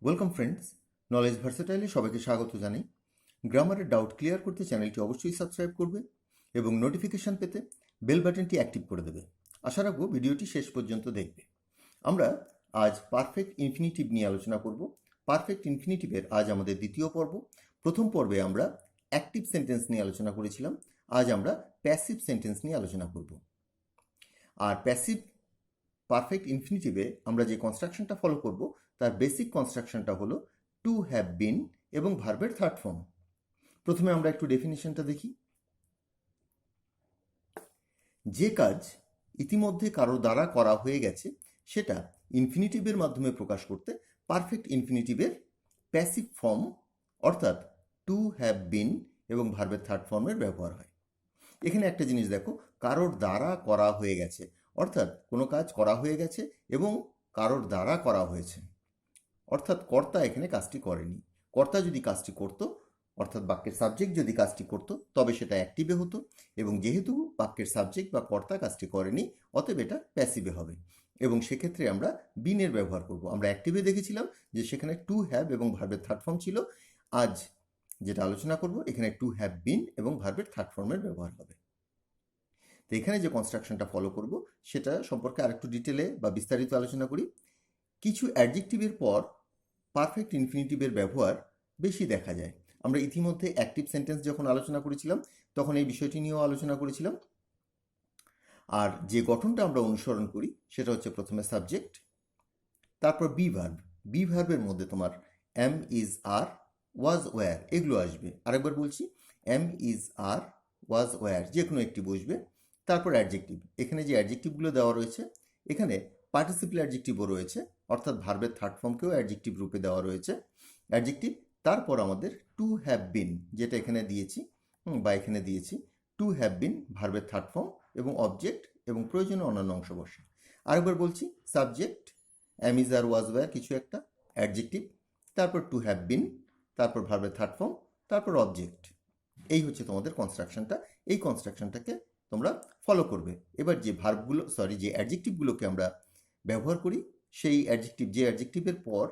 Welcome friends, knowledge ভার্সেটাইলে সবাইকে স্বাগত জানাই। গ্রামারের ডাউট ক্লিয়ার করতে চ্যানেলটি অবশ্যই সাবস্ক্রাইব করবে এবং নোটিফিকেশান পেতে বেল বাটনটি অ্যাক্টিভ করে দেবে। আশা রাখবো ভিডিওটি শেষ পর্যন্ত দেখবে। আমরা আজ পারফেক্ট ইনফিনিটিভ নিয়ে আলোচনা করব। পারফেক্ট ইনফিনিটিভের আজ আমাদের দ্বিতীয় পর্ব। প্রথম পর্বে আমরা অ্যাক্টিভ সেন্টেন্স নিয়ে আলোচনা করেছিলাম। আজ আমরা প্যাসিভ সেন্টেন্স নিয়ে আলোচনা করব। আর প্যাসিভ পারফেক্ট ইনফিনিটিভে আমরা যে কনস্ট্রাকশনটা ফলো করব তার বেসিক কনস্ট্রাকশনটা হলো টু হ্যাভ বিন এবং ভার্বের থার্ড ফর্ম। প্রথমে আমরা একটু ডেফিনিশনটা দেখি। যে কাজ ইতিমধ্যে কারো দ্বারা করা হয়ে গেছে সেটা ইনফিনিটিভের মাধ্যমে প্রকাশ করতে পারফেক্ট ইনফিনিটিভের প্যাসিভ ফর্ম অর্থাৎ টু হ্যাভ বিন এবং ভার্বের থার্ড ফর্মের ব্যবহার হয়। এখানে একটা জিনিস দেখো, কারোর দ্বারা করা হয়ে গেছে, অর্থাৎ কোনো কাজ করা হয়ে গেছে এবং কারোর দ্বারা করা হয়েছে, অর্থাৎ কর্তা এখানে কাজটি করেনি। কর্তা যদি কাজটি করত, অর্থাৎ বাক্যের সাবজেক্ট যদি কাজটি করত, তবে সেটা অ্যাক্টিভে হতো, এবং যেহেতু বাক্যের সাবজেক্ট বা কর্তা কাজটি করেনি, অতএব এটা প্যাসিভে হবে, এবং সেক্ষেত্রে আমরা বিনের ব্যবহার করব। আমরা অ্যাক্টিভে দেখেছিলাম যে সেখানে টু হ্যাভ এবং ভার্বের থার্ড ফর্ম ছিল। আজ যেটা আলোচনা করব এখানে টু হ্যাভ বিন এবং ভার্বের থার্ড ফর্মের ব্যবহার হবে। তো এখানে যে কনস্ট্রাকশনটা ফলো করব সেটা সম্পর্কে আরেকটু ডিটেলে বা বিস্তারিত আলোচনা করি। কিছু অ্যাডজেক্টিভের পর পারফেক্ট ইনফিনিটিভের ব্যবহার বেশি দেখা যায়। আমরা ইতিমধ্যে অ্যাক্টিভ সেন্টেন্স যখন আলোচনা করেছিলাম তখন এই বিষয়টি নিয়েও আলোচনা করেছিলাম। আর যে গঠনটা আমরা অনুসরণ করি সেটা হচ্ছে প্রথমে সাবজেক্ট, তারপর বি ভার্ব। বি ভার্বের মধ্যে তোমার am is are, was were এগুলো আসবে। আরেকবার বলছি, am is are, was were যে কোনো একটি বসবে। তারপর অ্যাডজেক্টিভ। এখানে যে অ্যাডজেক্টিভগুলো দেওয়া রয়েছে এখানে পার্টিসিপল অ্যাডজেক্টিভও রয়েছে, অর্থাৎ ভার্বের থার্ড ফর্মকেও অ্যাডজেক্টিভ রূপে দেওয়া রয়েছে অ্যাডজেক্টিভ। তারপর আমাদের টু হ্যাভ বিন, যেটা এখানে দিয়েছি বা এখানে দিয়েছি, টু হ্যাভ বিন ভার্বের থার্ড ফর্ম এবং অবজেক্ট এবং প্রয়োজনীয় অন্যান্য অংশ বসে। আরেকবার বলছি, subject am is are, was were কিছু একটা, অ্যাডজেক্টিভ, তারপর টু হ্যাভ বিন, তারপর ভার্বের থার্ড ফর্ম, তারপর অবজেক্ট। এই হচ্ছে তোমাদের কনস্ট্রাকশনটা। এই কনস্ট্রাকশনটাকে তোমরা ফলো করবে। এবার যে ভার্বগুলো যে অ্যাডজেক্টিভগুলোকে আমরা ব্যবহার করি, সেই অ্যাডজেক্টিভ যে অ্যাডজেক্টিভের পর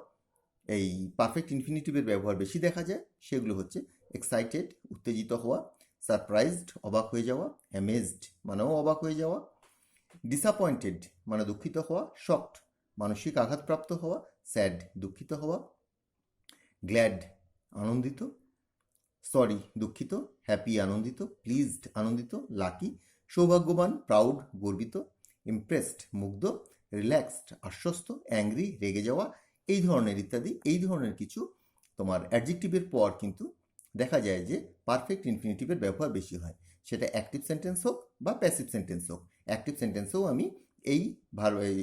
এই পারফেক্ট ইনফিনিটিভের ব্যবহার বেশি দেখা যায় সেগুলো হচ্ছে এক্সাইটেড উত্তেজিত হওয়া, সারপ্রাইজড অবাক হয়ে যাওয়া, অ্যামেজড মানেও অবাক হয়ে যাওয়া, ডিসঅ্যাপয়েন্টেড মানে দুঃখিত হওয়া, শকড মানসিক আঘাতপ্রাপ্ত হওয়া, স্যাড দুঃখিত হওয়া, গ্ল্যাড আনন্দিত, সরি দুঃখিত, হ্যাপি আনন্দিত, প্লিজড আনন্দিত, লাকি সৌভাগ্যবান, প্রাউড গর্বিত, ইমপ্রেসড মুগ্ধ, রিল্যাক্সড আশ্বস্ত, অ্যাংরি রেগে যাওয়া, এই ধরনের ইত্যাদি। এই ধরনের কিছু তোমার অ্যাডজেক্টিভের পর কিন্তু দেখা যায় যে পারফেক্ট ইনফিনিটিভের ব্যবহার বেশি হয়, সেটা অ্যাক্টিভ সেন্টেন্স হোক বা প্যাসিভ সেন্টেন্স হোক। অ্যাক্টিভ সেন্টেন্সেও আমি এই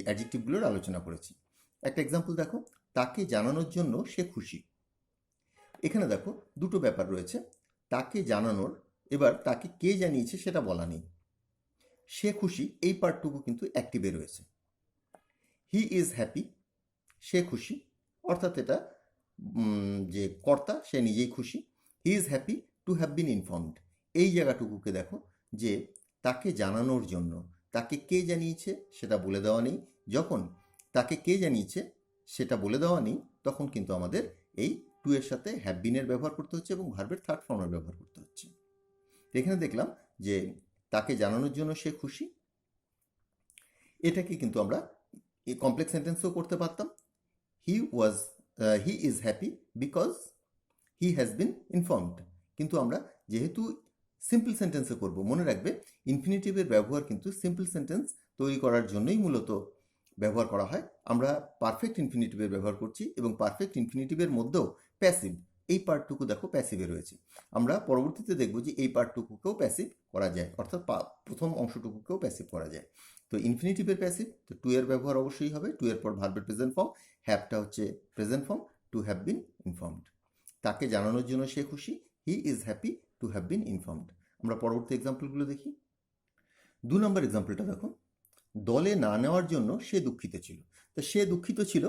অ্যাডজেক্টিভগুলোর আলোচনা করেছি। একটা এক্সাম্পল দেখো, তাকে জানানোর জন্য সে খুশি। এখানে দেখো দুটো ব্যাপার রয়েছে, তাকে জানানোর, এবার তাকে কে জানিয়েছে সেটা বলা নেই, সে খুশি এই পার্টটুকু কিন্তু অ্যাক্টিভে রয়েছে। হি ইজ হ্যাপি, সে খুশি, অর্থাৎ এটা যে কর্তা সে নিজেই খুশি। He is happy to have been informed, এই জায়গাটুকুকে দেখো যে তাকে জানানোর জন্য, তাকে কে জানিয়েছে সেটা বলে দেওয়া নেই। যখন তাকে কে জানিয়েছে সেটা বলে দেওয়া নেই তখন কিন্তু আমাদের এই টু এর সাথে হ্যাভ বিনের ব্যবহার করতে হচ্ছে এবং ভার্বের থার্ড ফর্মের ব্যবহার করতে হচ্ছে। এখানে দেখলাম যে তাকে জানানোর জন্য সে খুশি, এটাকে কিন্তু আমরা কমপ্লেক্স সেন্টেন্সও করতে পারতাম। He is happy because he has been informed, কিন্তু আমরা যেহেতু সিম্পল সেন্টেন্সে করব, মনে রাখবে ইনফিনিটিভের ব্যবহার কিন্তু সিম্পল সেন্টেন্স তৈরি করার জন্যই মূলত ব্যবহার করা হয়। আমরা পারফেক্ট ইনফিনিটিভের ব্যবহার করছি এবং পারফেক্ট ইনফিনিটিভের মধ্যেও প্যাসিভ এই পার্টটুকু দেখো প্যাসিভে রয়েছে। আমরা পরবর্তীতে দেখব যে এই পার্টটুকুকেও প্যাসিভ করা যায়, অর্থাৎ প্রথম অংশটুকুকেও প্যাসিভ করা যায়। তো ইনফিনিটিভের প্যাসিভ, তো টু এর ব্যবহার অবশ্যই হবে। টু এর পর ভার্বের প্রেজেন্ট ফর্ম, হ্যাভটা হচ্ছে present form, two have been informed. তাকে জানানোর জন্য সে খুশি, he is happy to have been informed. আমরা পরবর্তী এক্সাম্পলগুলো দেখি। 2 নম্বর এক্সাম্পলটা দেখো, দলে না নেওয়ার জন্য সে দুঃখিত ছিল। তো সে দুঃখিত ছিল,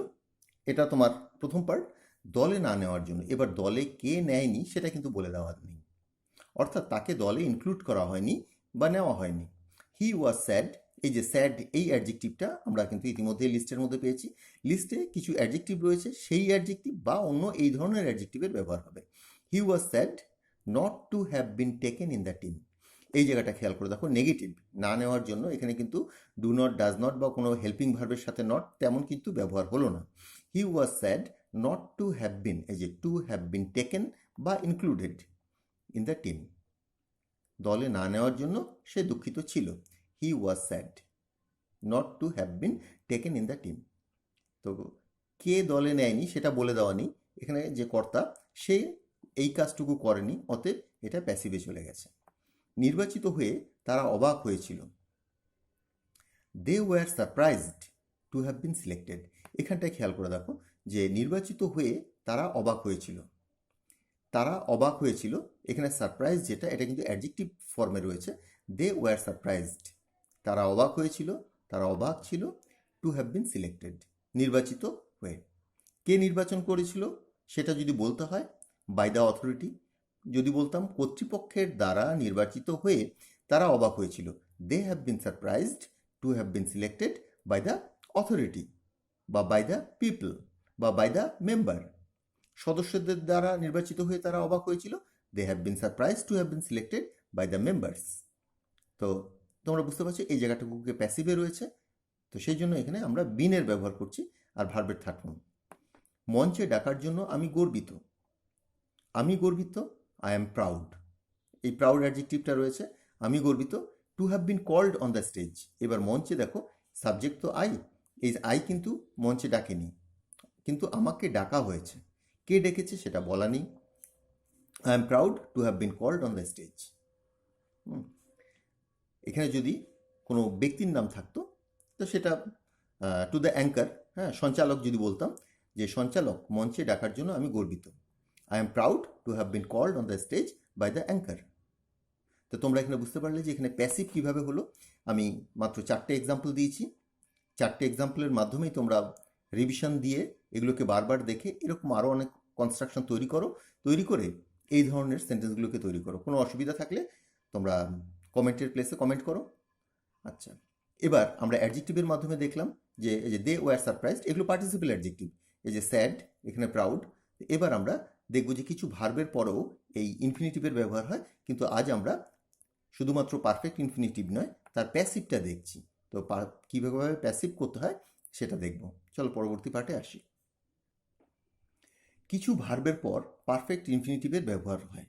এটা তোমার প্রথম পার্ট। দলে না নেওয়ার জন্য, এবার দলে কে নেয়নি সেটা কিন্তু বলে দেওয়া নেই, অর্থাৎ তাকে দলে ইনক্লুড করা হয়নি বা নেওয়া হয়নি। হি ওয়াজ স্যাড, এই যে স্যাড, এই অ্যাডজেক্টিভটা আমরা কিন্তু ইতিমধ্যে লিস্টের মধ্যে পেয়েছি। লিস্টে কিছু অ্যাডজেক্টিভ রয়েছে, সেই অ্যাডজেক্টিভ বা অন্য এই ধরনের অ্যাডজেক্টিভের ব্যবহার হবে। He was sad not to have been taken in the team. এই জায়গাটা খেয়াল করে দেখো, নেগেটিভ না নেওয়ার জন্য এখানে কিন্তু ডু নট, ডাজ নট বা কোনো হেল্পিং ভার্বের সাথে নট তেমন কিন্তু ব্যবহার হলো না। He was sad not to have been, এই যে টু হ্যাভ বিন টেকেন বা ইনক্লুডেড ইন দ্য টিম, দলে না নেওয়ার জন্য সে দুঃখিত ছিল। He was sad not to have been taken in the team. তো কে দলে নেয়নি সেটা বলে দেওয়া নেই, এখানে যে কর্তা সে এই কাজটুকু করেনি, অতএব এটা প্যাসিভে চলে গেছে। নির্বাচিত হয়ে তারা অবাক হয়েছিল। They were surprised to have been selected. এখানটায় খেয়াল করে দেখো যে নির্বাচিত হয়ে তারা অবাক হয়েছিল, তারা অবাক হয়েছিল, এখানে সারপ্রাইজ যেটা এটা কিন্তু অ্যাডজেক্টিভ ফর্মে রয়েছে। দে ওয়ার সারপ্রাইজড, তারা অবাক হয়েছিল, তারা অবাক ছিল, টু হ্যাভ বিন সিলেক্টেড, নির্বাচিত হয়ে। কে নির্বাচন করেছিল সেটা যদি বলতে হয় বাই দ্য অথরিটি, যদি বলতাম কর্তৃপক্ষের দ্বারা নির্বাচিত হয়ে তারা অবাক হয়েছিল, they have been surprised to have been selected by the authority বা বাই দ্য পিপল বা বাই দ্য মেম্বার। সদস্যদের দ্বারা নির্বাচিত হয়ে তারা অবাক হয়েছিল, they have been surprise to have been selected by the members. তো তোমরা বুঝতে পারছো এই জায়গাটুকুকে প্যাসিভে রয়েছে, তো সেই জন্য এখানে আমরা বিনের ব্যবহার করছি। আর ভার্বের থার্ড ফর্ম, মঞ্চে ডাকার জন্য আমি গর্বিত, আমি গর্বিত, আই এম প্রাউড, এই প্রাউড অ্যাডজেক্টিভটা রয়েছে, আমি গর্বিত। To have been called on the stage, এবার মঞ্চে দেখো সাবজেক্ট তো আই, এই আই কিন্তু মঞ্চে ডাকেনি, কিন্তু আমাকে ডাকা হয়েছে, কে ডেকেছে সেটা বলা নেই। I am proud to have been called on the stage. এখানে যদি কোনো ব্যক্তির নাম থাকতো তো সেটা টু দ্য অ্যাঙ্কার, হ্যাঁ, সঞ্চালক যদি বলতাম যে সঞ্চালক মঞ্চে ডাকার জন্য আমি গর্বিত, I am proud to have been called on the stage by the anchor. তো তোমরা এখানে বুঝতে পারলে যে এখানে প্যাসিভ কীভাবে হলো। আমি মাত্র 4টে এক্সাম্পল দিয়েছি, 4টে এক্সাম্পলের মাধ্যমেই তোমরা রিভিশন দিয়ে এগুলোকে বারবার দেখে এরকম আরও অনেক কনস্ট্রাকশন তৈরি করে এই ধরনের সেন্টেন্সগুলোকে তৈরি করো। কোনো অসুবিধা থাকলে তোমরা কমেন্টের প্লেসে কমেন্ট করো। আচ্ছা, এবার আমরা অ্যাডজেক্টিভের মাধ্যমে দেখলাম যে এই যে দে ওয়ার সারপ্রাইজড, এগুলো পার্টিসিপেল অ্যাডজেক্টিভ, এই যে স্যাড, এখানে প্রাউড। এবার আমরা দেখব যে কিছু ভার্বের পরেও এই ইনফিনিটিভের ব্যবহার হয়, কিন্তু আজ আমরা শুধুমাত্র পারফেক্ট ইনফিনিটিভ নয় তার প্যাসিভটা দেখছি। তো কীভাবে প্যাসিভ করতে হয় সেটা দেখব। চলো পরবর্তী পার্টে আসি। কিছু ভার্বের পর পারফেক্ট ইনফিনিটিভের ব্যবহার হয়,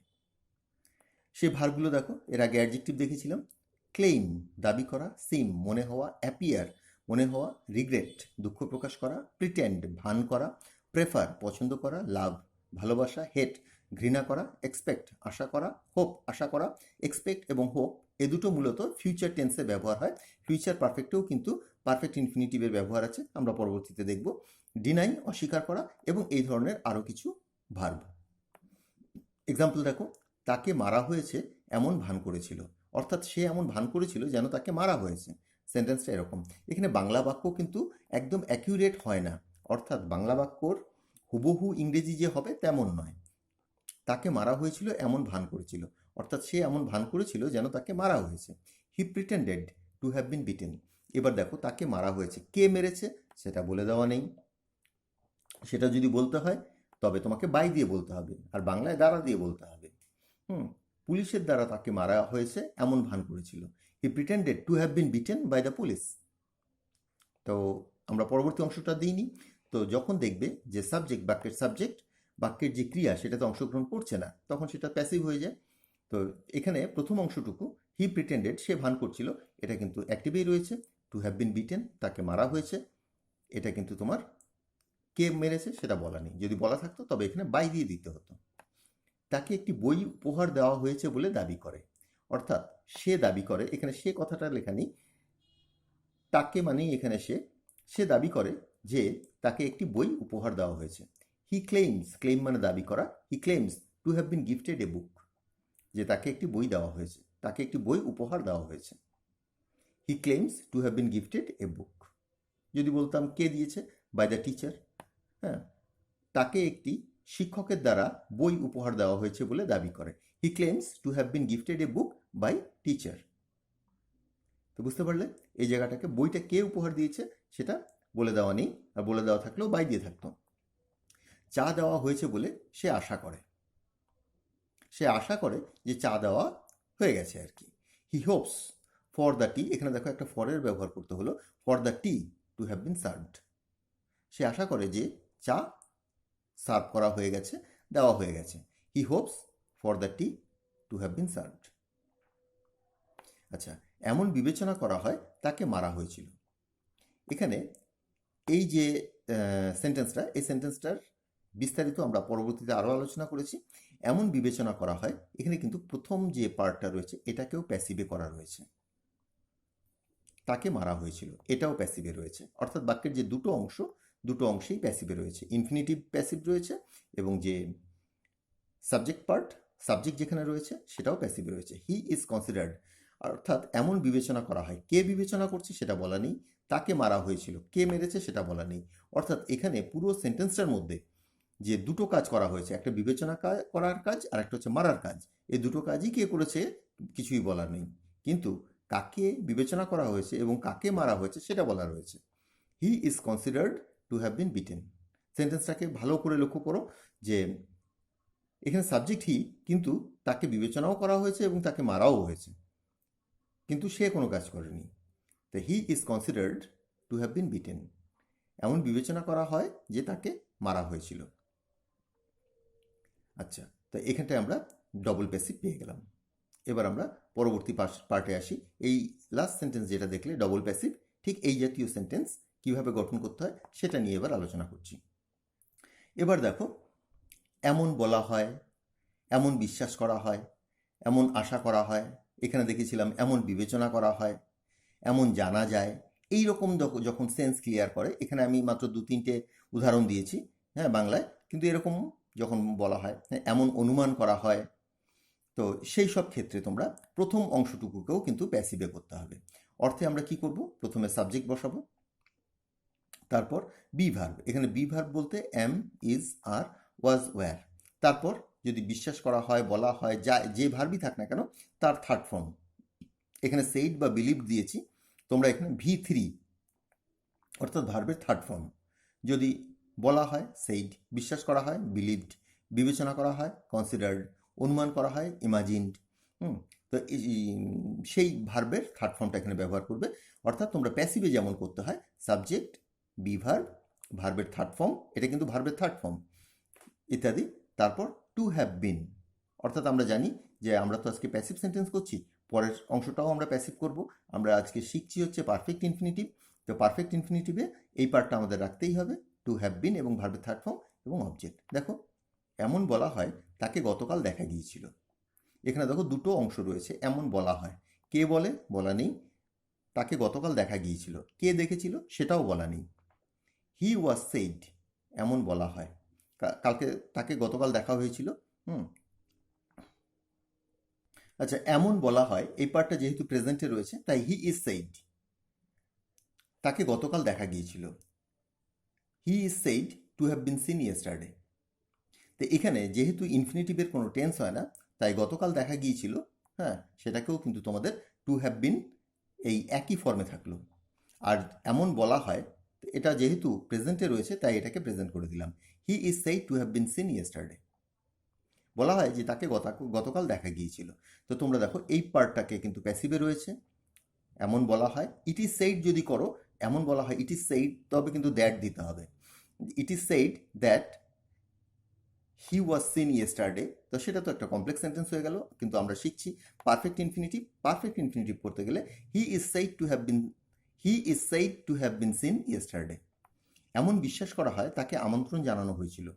সে ভার্বগুলো দেখো। এর আগে অ্যাডজেক্টিভ দেখেছিলাম, ক্লেইম দাবি করা, সিম মনে হওয়া, অ্যাপিয়ার মনে হওয়া, রিগ্রেট দুঃখ প্রকাশ করা, প্রিটেন্ড ভান করা, প্রেফার পছন্দ করা, লাভ ভালোবাসা, হেট ঘৃণা করা, এক্সপেক্ট আশা করা, হোপ আশা করা। এক্সপেক্ট এবং হোপ এ দুটো মূলত ফিউচার টেন্সে ব্যবহার হয়, ফিউচার পারফেক্টেও কিন্তু পারফেক্ট ইনফিনিটিভের ব্যবহার আছে, আমরা পরবর্তীতে দেখব। ডিনাই অস্বীকার করা এবং এই ধরনের আরও কিছু ভার্ব। এক্সাম্পল দেখো, তাকে মারা হয়েছে এমন ভান করেছিল, অর্থাৎ সে এমন ভান করেছিল যেন তাকে মারা হয়েছে। সেন্টেন্সটা এরকম। এখানে বাংলা বাক্য কিন্তু একদম অ্যাকিউরেট হয় না, অর্থাৎ বাংলা বাক্যর হুবহু ইংরেজি যে হবে তেমন নয়। তাকে মারা হয়েছিল এমন ভান করেছিল, অর্থাৎ সে এমন ভান করেছিল যেন তাকে মারা হয়েছে। He pretended to have been beaten. এবার দেখো তাকে মারা হয়েছে, কে মেরেছে সেটা বলে দেওয়া নেই, সেটা যদি বলতে হয় তবে তোমাকে বাই দিয়ে বলতে হবে, আর বাংলায় দ্বারা দিয়ে বলতে হবে। পুলিশের দ্বারা তাকে মারা হয়েছে এমন ভান করেছিল, he pretended to have been beaten by the police. তো আমরা পরবর্তী অংশটা দিইনি। তো যখন দেখবে যে সাবজেক্ট, বাক্যের যে ক্রিয়া সেটাতে অংশগ্রহণ করছে না, তখন সেটা প্যাসিভ হয়ে যায়। তো এখানে প্রথম অংশটুকু হি প্রিটেন্ডেড, সে ভান করছিল, এটা কিন্তু অ্যাক্টিভেই রয়েছে। টু হ্যাভ বিন বিটেন তাকে মারা হয়েছে, এটা কিন্তু তোমার কে মেরেছে সেটা বলা নেই, যদি বলা থাকতো তবে এখানে বাই দিয়ে দিতে হতো। তাকে একটি বই উপহার দেওয়া হয়েছে বলে দাবি করে, অর্থাৎ সে দাবি করে, এখানে সে কথাটা লেখা নেই, তাকে মানেই এখানে সে দাবি করে যে তাকে একটি বই উপহার দেওয়া হয়েছে। হি ক্লেইমস, ক্লেইম মানে দাবি করা, he claims to have been gifted a book, যে তাকে একটি বই দেওয়া হয়েছে, তাকে একটি বই উপহার দেওয়া হয়েছে। He claims to have been gifted a book. যদি বলতাম কে দিয়েছে, বাই দ্য টিচার, হ্যাঁ, তাকে একটি শিক্ষকের দ্বারা বই উপহার দেওয়া হয়েছে বলে দাবি করে। He claims to have been gifted a book by teacher. তো বুঝতে পারলে এই জায়গাটাকে বইটা কে উপহার দিয়েছে সেটা বলে দেওয়া নেই, আর বলে দেওয়া থাকলেও বাই দিয়ে থাকতো। চা দেওয়া হয়েছে বলে সে আশা করে, যে চা দেওয়া হয়ে গেছে আর কি। He hopes for the tea, এখানে দেখো একটা ফরের ব্যবহার করতে হলো, for the tea to have been served. সে আশা করে যে চা সার্ভ করা হয়ে গেছে, দেওয়া হয়ে গেছে। He hopes for the tea to have been served. আচ্ছা, এমন বিবেচনা করা হয় তাকে মারা হয়েছিল। এখানে এই যে সেন্টেন্সটা, এই সেন্টেন্সটার বিস্তারিত আমরা পরবর্তীতে আরও আলোচনা করেছি। এমন বিবেচনা করা হয়, এখানে কিন্তু প্রথম যে পার্টটা রয়েছে এটাকেও প্যাসিভে করা রয়েছে। তাকে মারা হয়েছিল এটাও প্যাসিভে রয়েছে, অর্থাৎ বাক্যের যে দুটো অংশেই প্যাসিভে রয়েছে। ইনফিনিটিভ প্যাসিভ রয়েছে এবং যে সাবজেক্ট যেখানে রয়েছে সেটাও প্যাসিভে রয়েছে। হি ইজ কনসিডার্ড, অর্থাৎ এমন বিবেচনা করা হয়, কে বিবেচনা করছে সেটা বলা নেই, তাকে মারা হয়েছিল, কে মেরেছে সেটা বলা নেই। অর্থাৎ এখানে পুরো সেন্টেন্সটার মধ্যে যে দুটো কাজ করা হয়েছে, একটা বিবেচনা করার কাজ আর একটা হচ্ছে মারার কাজ, এই দুটো কাজই কে করেছে কিছুই বলার নেই, কিন্তু কাকে বিবেচনা করা হয়েছে এবং কাকে মারা হয়েছে সেটা বলা রয়েছে। He is considered to have been beaten. সেন্টেন্সটাকে ভালো করে লক্ষ্য করো যে এখানে সাবজেক্ট হি, কিন্তু তাকে বিবেচনাও করা হয়েছে এবং তাকে মারাও হয়েছে, কিন্তু সে কোনো কাজ করেনি। তো হি is considered to have been beaten, এমন বিবেচনা করা হয় যে তাকে মারা হয়েছিল। আচ্ছা, তো এখানটায় আমরা ডবল প্যাসিভ পেয়ে গেলাম। এবার আমরা পরবর্তী পার্টে আসি। এই লাস্ট সেন্টেন্স যেটা দেখলে ডবল প্যাসিভ, ঠিক এই জাতীয় সেন্টেন্স কিভাবে গঠন করতে হয় সেটা নিয়ে এবার আলোচনা করছি। এবার দেখো, এমন বলা হয়, এমন বিশ্বাস করা হয়, এমন আশা করা হয়, এখানে দেখেছিলাম এমন বিবেচনা করা হয়, এমন জানা যায়, এই রকম যখন সেন্স ক্লিয়ার করে, এখানে আমি মাত্র 2-3টে উদাহরণ দিয়েছি হ্যাঁ বাংলায়, কিন্তু এরকম যখন বলা হয়, এমন অনুমান করা হয়, তো সেই সব ক্ষেত্রে তোমরা প্রথম অংশটুকুকেও কিন্তু প্যাসিভে করতে হবে। অর্থে আমরা কি করব, প্রথমে সাবজেক্ট বসাবো, তারপর বি ভার্ব। এখানে বি ভার্ব বলতে am, is, are, was, were. তারপর যদি বিশ্বাস করা হয়, বলা হয়, যে ভার্বই থাক না কেন তার থার্ড ফর্ম, এখানে সেইড বা বিলিভ দিয়েছি, তোমরা এখানে V3 অর্থাৎ ভার্বের থার্ড ফর্ম। যদি বলা হয় সেইড, বিশ্বাস করা হয় বিলিভড, বিবেচনা করা হয় কনসিডার্ড, অনুমান করা হয় ইমাজিনড। তো সেই ভার্বের থার্ড ফর্মটা এখানে ব্যবহার করবে। অর্থাৎ তোমরা প্যাসিভে যেমন করতে হয়, সাবজেক্ট, বি ভার্ব, ভার্বের থার্ড ফর্ম, এটা কিন্তু ভার্বের থার্ড ফর্ম ইত্যাদি। তারপর টু হ্যাভ বিন, অর্থাৎ আমরা জানি যে আমরা তো আজকে প্যাসিভ সেন্টেন্স করছি, পরের অংশটাও আমরা প্যাসিভ করব। আমরা আজকে শিখছি হচ্ছে পারফেক্ট ইনফিনিটিভ, তো পারফেক্ট ইনফিনিটিভে এই পার্টটা আমাদের রাখতেই হবে, টু হ্যাভ বিন এবং ভার্বের থার্ড ফর্ম এবং অবজেক্ট। দেখো, এমন বলা হয় তাকে গতকাল দেখা গিয়েছিল। এখানে দেখো দুটো অংশ রয়েছে, এমন বলা হয়, কে বলে বলা নেই, তাকে গতকাল দেখা গিয়েছিল, কে দেখেছিল সেটাও বলা নেই। হি ওয়াজ সেইড, এমন বলা হয়, কালকে তাকে গতকাল দেখা হয়েছিল। আচ্ছা, এমন বলা হয়, এই পার্টটা যেহেতু প্রেজেন্টে রয়েছে তাই হি ইজ সেইড, তাকে গতকাল দেখা গিয়েছিল। He is said to have been seen yesterday. তো এখানে যেহেতু ইনফিনিটিভের কোনো টেন্স হয় না, তাই গতকাল দেখা গিয়েছিল হ্যাঁ সেটাকেও কিন্তু তোমাদের টু হ্যাভ বিন এই একই ফর্মে থাকলো। আর এমন বলা হয়, এটা যেহেতু প্রেজেন্টে রয়েছে তাই এটাকে প্রেজেন্ট করে দিলাম। He is said to have been seen yesterday, বলা হয় যে তাকে গতকাল দেখা গিয়েছিল। তো তোমরা দেখো এই পার্টটাকে কিন্তু প্যাসিভে রয়েছে, এমন বলা হয়। ইট ইজ সেইড যদি করো, এমন বলা হয় ইট ইজ সেইড, তবে কিন্তু দ্যাট দিতে হবে। It is said that he was seen yesterday, তো সেটা তো একটা কমপ্লেক্স সেন্টেন্স হয়ে গেল, কিন্তু আমরা শিখছি পারফেক্ট ইনফিনিটিভ করতে গেলে he is said to have been seen yesterday. এমন বিশ্বাস করা হয় তাকে আমন্ত্রণ জানানো হয়েছিল।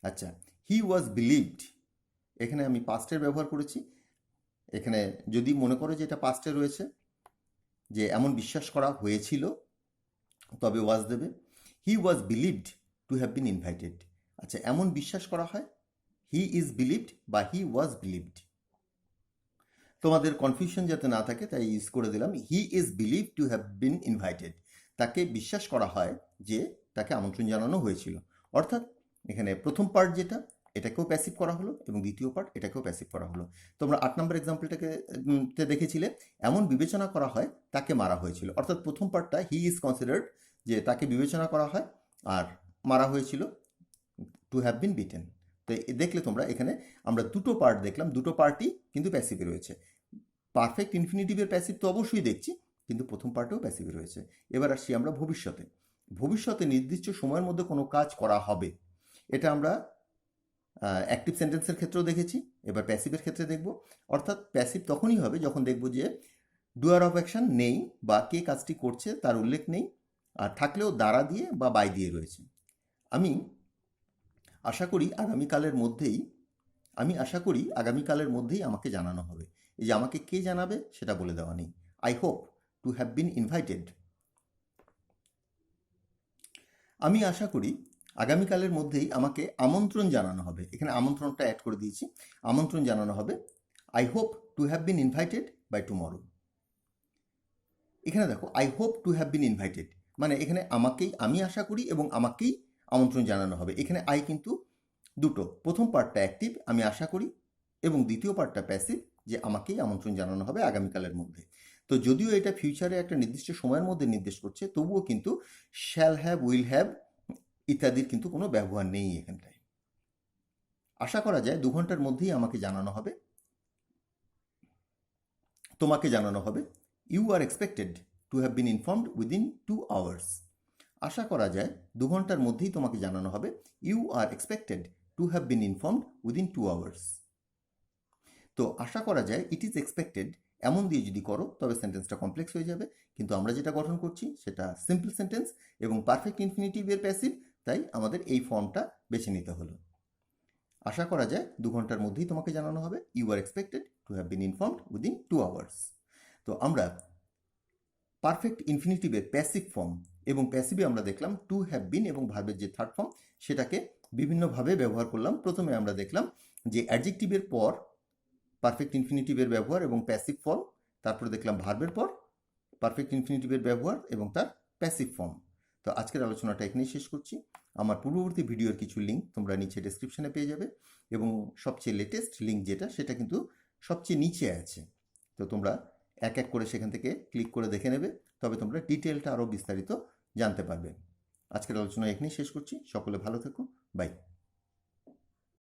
আচ্ছা, হি ওয়াজ বিলিভড, এখানে আমি পাস্টের ব্যবহার করেছি। এখানে যদি মনে করো যে এটা পাস্টে রয়েছে, যে এমন বিশ্বাস করা হয়েছিল, তবে ওয়াজ দেবে। He was believed to have been invited. আচ্ছা, এমন বিশ্বাস করা হয়, হি ইজ বিলিভড বা হি ওয়াজ বিলিভড। তোমাদের কনফিউশন যাতে না থাকে তাই ইউজ করে দিলাম he is believed to have been invited, তাকে বিশ্বাস করা হয় যে তাকে আমন্ত্রণ জানানো হয়েছিল। অর্থাৎ এখানে প্রথম পার্ট যেটা এটাকেও প্যাসিভ করা হলো এবং দ্বিতীয় পার্ট এটাকেও প্যাসিভ করা হলো। তোমরা 8 নম্বর এক্সাম্পলটাকে তে দেখেছিলে, এমন বিবেচনা করা হয় তাকে মারা হয়েছিল, অর্থাৎ প্রথম পার্টটা হি ইজ কনসিডার্ড, যে তাকে বিবেচনা করা হয়, আর মারা হয়েছিল টু হ্যাভ বিন বিটেন। তো দেখলে তোমরা এখানে আমরা দুটো পার্ট দেখলাম, দুটো পার্টই কিন্তু প্যাসিভে রয়েছে। পারফেক্ট ইনফিনিটিভের প্যাসিভ তো অবশ্যই দেখছি, কিন্তু প্রথম পার্টেও প্যাসিভে রয়েছে। এবার আসছি আমরা ভবিষ্যতে। ভবিষ্যতে নির্দিষ্ট সময়ের মধ্যে কোনো কাজ করা হবে, এটা আমরা অ্যাক্টিভ সেন্টেন্সের ক্ষেত্রেও দেখেছি, এবার প্যাসিভের ক্ষেত্রে দেখব। অর্থাৎ প্যাসিভ তখনই হবে যখন দেখব যে ডুয়ার অফ অ্যাকশন নেই বা কে কাজটি করছে তার উল্লেখ নেই, আর থাকলেও দ্বারা দিয়ে বা বাই দিয়ে রয়েছে। আমি আশা করি আগামীকালের মধ্যেই আমাকে জানানো হবে। এই যে আমাকে কে জানাবে সেটা বলে দেওয়া নেই। I hope to have been invited. আমি আশা করি আগামীকালের মধ্যেই আমাকে আমন্ত্রণ জানানো হবে, এখানে আমন্ত্রণটা অ্যাড করে দিয়েছি, আমন্ত্রণ জানানো হবে। I hope to have been invited by tomorrow. এখানে দেখো I hope to have been invited, মানে এখানে আমি আশা করি এবং আমাকেই আমন্ত্রণ জানানো হবে। এখানে আই কিন্তু দুটো, প্রথম পার্টটা অ্যাক্টিভ আমি আশা করি, এবং দ্বিতীয় পার্টটা প্যাসিভ, যে আমাকেই আমন্ত্রণ জানানো হবে আগামীকালের মধ্যে। তো যদিও এটা ফিউচারে একটা নির্দিষ্ট সময়ের মধ্যে নির্দেশ করছে, তবুও কিন্তু শ্যাল হ্যাভ, উইল হ্যাভ ইত্যাদির কিন্তু কোনো ব্যবহার নেই এখানটায়। আশা করা যায় 2 ঘন্টার মধ্যেই আমাকে জানানো হবে, তোমাকে জানানো হবে। You are expected to have been informed within 2 hours. আশা করা যায় 2 ঘন্টার মধ্যেই তোমাকে জানানো হবে। You are expected to have been informed within 2 hours. তো আশা করা যায় ইট ইজ এক্সপেক্টেড এমন দিয়ে যদি করো তবে সেন্টেন্সটা কমপ্লেক্স হয়ে যাবে, কিন্তু আমরা যেটা গঠন করছি সেটা সিম্পল সেন্টেন্স এবং পারফেক্ট ইনফিনিটিভের প্যাসিভ, তাই আমাদের এই ফর্মটা বেছে নিতে হলো। আশা করা যায় 2 ঘন্টার মধ্যেই তোমাকে জানানো হবে। You are expected to have been informed within 2 hours. তো আমরা পারফেক্ট ইনফিনিটিভের প্যাসিভ ফর্ম এবং প্যাসিভে আমরা দেখলাম টু হ্যাভ বিন এবং ভার্বের যে থার্ড ফর্ম সেটাকে বিভিন্নভাবে ব্যবহার করলাম। প্রথমে আমরা দেখলাম যে অ্যাডজেক্টিভের পর পারফেক্ট ইনফিনিটিভের ব্যবহার এবং প্যাসিভ ফর্ম, তারপরে দেখলাম ভার্বের পর পারফেক্ট ইনফিনিটিভের ব্যবহার এবং তার প্যাসিভ ফর্ম। তো আজকের আলোচনাটা এখানেই শেষ করছি। আমার পূর্ববর্তী ভিডিওর কিছু লিঙ্ক তোমরা নিচে ডেসক্রিপশনে পেয়ে যাবে, এবং সবচেয়ে লেটেস্ট লিঙ্ক সেটা কিন্তু সবচেয়ে নিচে আছে। তো তোমরা এক এক করে সেখান থেকে ক্লিক করে দেখে নেবে, তবে তোমরা ডিটেলটা আরও বিস্তারিত জানতে পারবে। আজকের আলোচনা এখানেই শেষ করছি। সকলে ভালো থেকো, বাই।